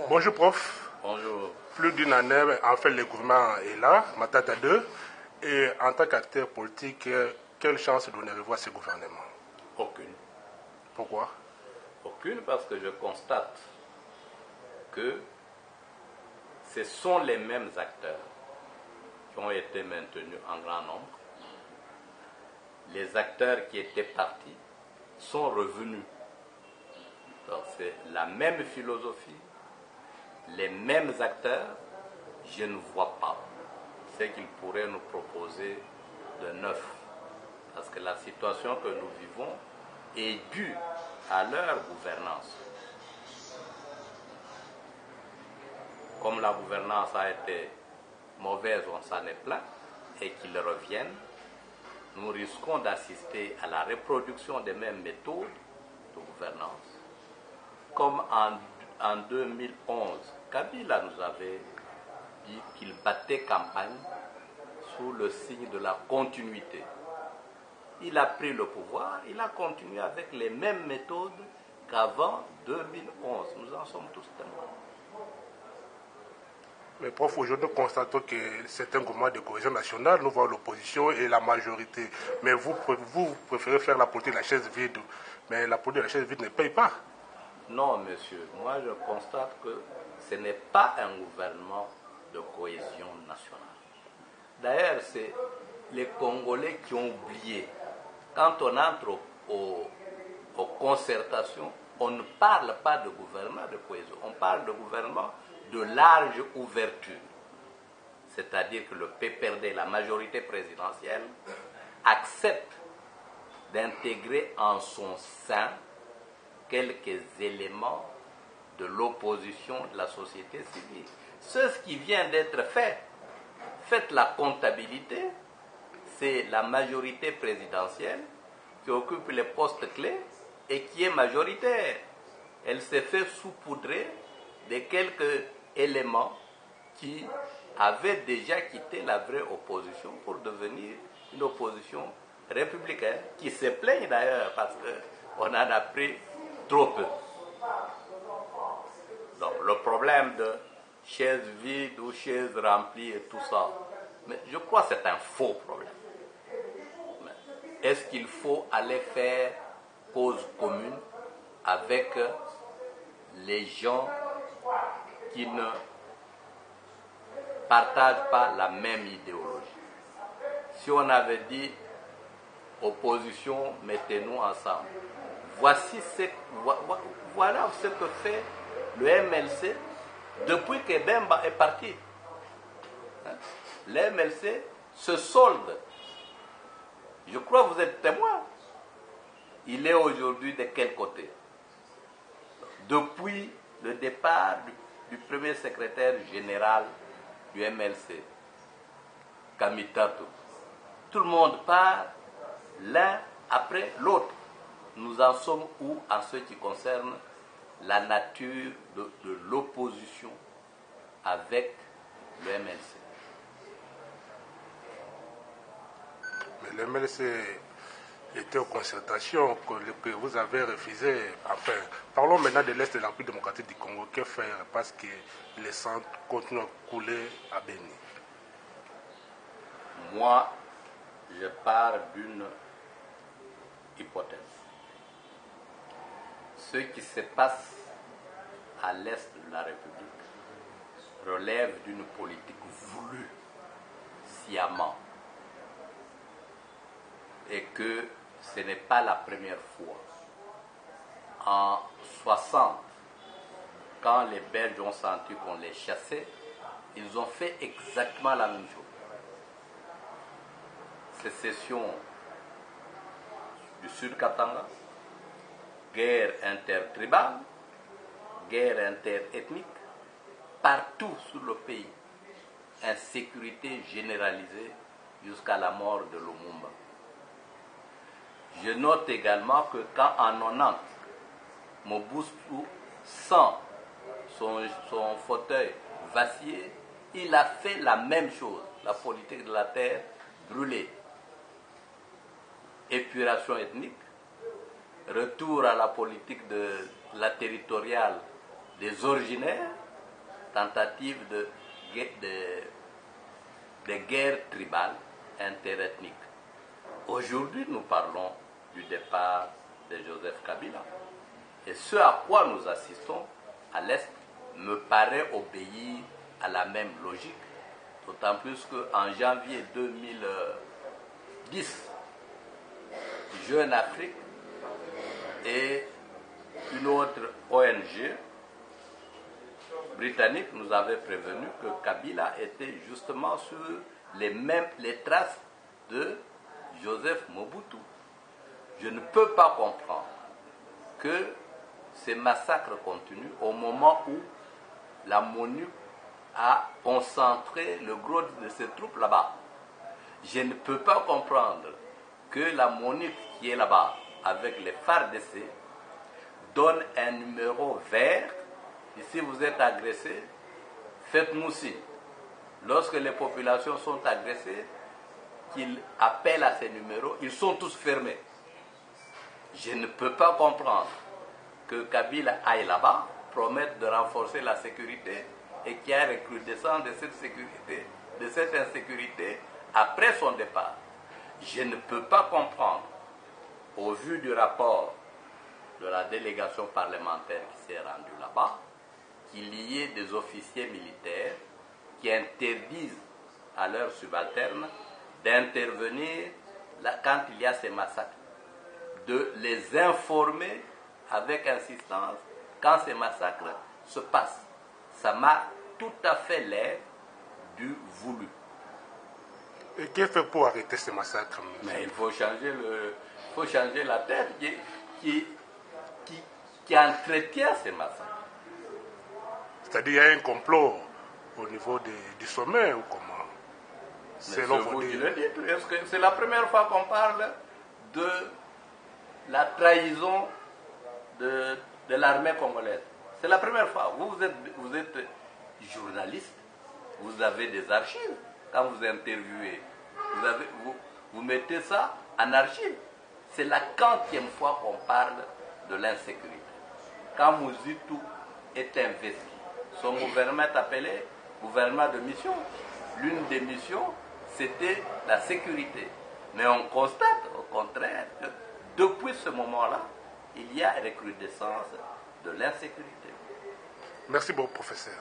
Bonjour prof. Bonjour. Plus d'une année, en fait, le gouvernement est là, Matata 2. Et en tant qu'acteur politique, quelle chance donnerez-vous à ce gouvernement? Aucune. Pourquoi? Aucune, parce que je constate que ce sont les mêmes acteurs qui ont été maintenus en grand nombre. Les acteurs qui étaient partis sont revenus. Donc c'est la même philosophie, les mêmes acteurs. Je ne vois pas ce qu'ils pourraient nous proposer de neuf. Parce que la situation que nous vivons est due à leur gouvernance. Comme la gouvernance a été mauvaise, on s'en est plaint, et qu'ils reviennent, nous risquons d'assister à la reproduction des mêmes méthodes de gouvernance. Comme en 2011, Kabila nous avait dit qu'il battait campagne sous le signe de la continuité. Il a pris le pouvoir, il a continué avec les mêmes méthodes qu'avant 2011. Nous en sommes tous témoins. Mais prof, aujourd'hui, nous constatons que c'est un gouvernement de cohésion nationale. Nous voyons l'opposition et la majorité. Mais vous préférez faire la politique de la chaise vide. Mais la politique de la chaise vide ne paye pas. Non, monsieur. Moi, je constate que ce n'est pas un gouvernement de cohésion nationale. D'ailleurs, c'est les Congolais qui ont oublié. Quand on entre aux concertations, on ne parle pas de gouvernement de cohésion. On parle de gouvernement de large ouverture. C'est-à-dire que le PPRD, la majorité présidentielle, accepte d'intégrer en son sein quelques éléments de l'opposition de la société civile. Ce qui vient d'être fait, faites la comptabilité, c'est la majorité présidentielle qui occupe les postes clés et qui est majoritaire. Elle s'est fait saupoudrer de quelques éléments qui avaient déjà quitté la vraie opposition pour devenir une opposition républicaine, qui se plaigne d'ailleurs parce qu'on en a pris trop peu. Donc le problème de chaises vides ou chaises remplies et tout ça, mais je crois que c'est un faux problème. Est-ce qu'il faut aller faire cause commune avec les gens qui ne partagent pas la même idéologie? Si on avait dit opposition, mettez-nous ensemble. Voilà ce que fait le MLC depuis que Bemba est parti. Le MLC se solde. Je crois que vous êtes témoin. Il est aujourd'hui de quel côté? Depuis le départ du premier secrétaire général du MLC, Kamitato, tout le monde part l'un après l'autre. Nous en sommes où en ce qui concerne la nature de l'opposition avec le MLC? Mais le MLC était aux concertations que vous avez refusées. Enfin, parlons maintenant de l'Est de la République démocratique du Congo. Que faire parce que les centres continuent à couler à Béni? Moi, je pars d'une hypothèse. Ce qui se passe à l'Est de la République relève d'une politique voulue sciemment, et que ce n'est pas la première fois. En 60, quand les Belges ont senti qu'on les chassait, ils ont fait exactement la même chose. Sécession du Sud Katanga, guerre intertribale, guerre interethnique, partout sur le pays, insécurité généralisée jusqu'à la mort de Lumumba. Je note également que quand en 90, Mobutu sent son fauteuil vaciller, il a fait la même chose, la politique de la terre brûlée. Épuration ethnique, retour à la politique de la territoriale des originaires, tentative de guerre tribale interethnique. Aujourd'hui, nous parlons du départ de Joseph Kabila. Et ce à quoi nous assistons à l'Est me paraît obéir à la même logique, d'autant plus qu'en janvier 2010, Jeune Afrique et une autre ONG britannique nous avait prévenu que Kabila était justement sur les traces de Joseph Mobutu. Je ne peux pas comprendre que ces massacres continuent au moment où la MONUC a concentré le gros de ses troupes là-bas. Je ne peux pas comprendre que la MONUC qui est là-bas avec les FARDC donne un numéro vert. Et si vous êtes agressé, faites-nous signe. Lorsque les populations sont agressées, qu'ils appellent à ces numéros, ils sont tous fermés. Je ne peux pas comprendre que Kabila aille là-bas, promette de renforcer la sécurité et qu'il y ait recrudescence de cette sécurité, de cette insécurité après son départ. Je ne peux pas comprendre, au vu du rapport de la délégation parlementaire qui s'est rendue là-bas, qu'il y ait des officiers militaires qui interdisent à leurs subalternes d'intervenir quand il y a ces massacres, de les informer avec insistance quand ces massacres se passent. Ça m'a tout à fait l'air du voulu. Et qu'est-ce fait pour arrêter ces massacres? Mais il faut changer la tête qui entretient ces massacres. C'est-à-dire qu'il y a un complot au niveau du sommet ou comment? Selon vous qui le dites, est-ce que c'est la première fois qu'on parle de la trahison de l'armée congolaise? C'est la première fois. Vous êtes journaliste, vous avez des archives. Quand vous interviewez, vous mettez ça en archive. C'est la 40e fois qu'on parle de l'insécurité. Quand Mobutu est investi, son gouvernement est appelé gouvernement de mission. L'une des missions, c'était la sécurité. Mais on constate, au contraire, que depuis ce moment-là, il y a recrudescence de l'insécurité. Merci beaucoup, professeur.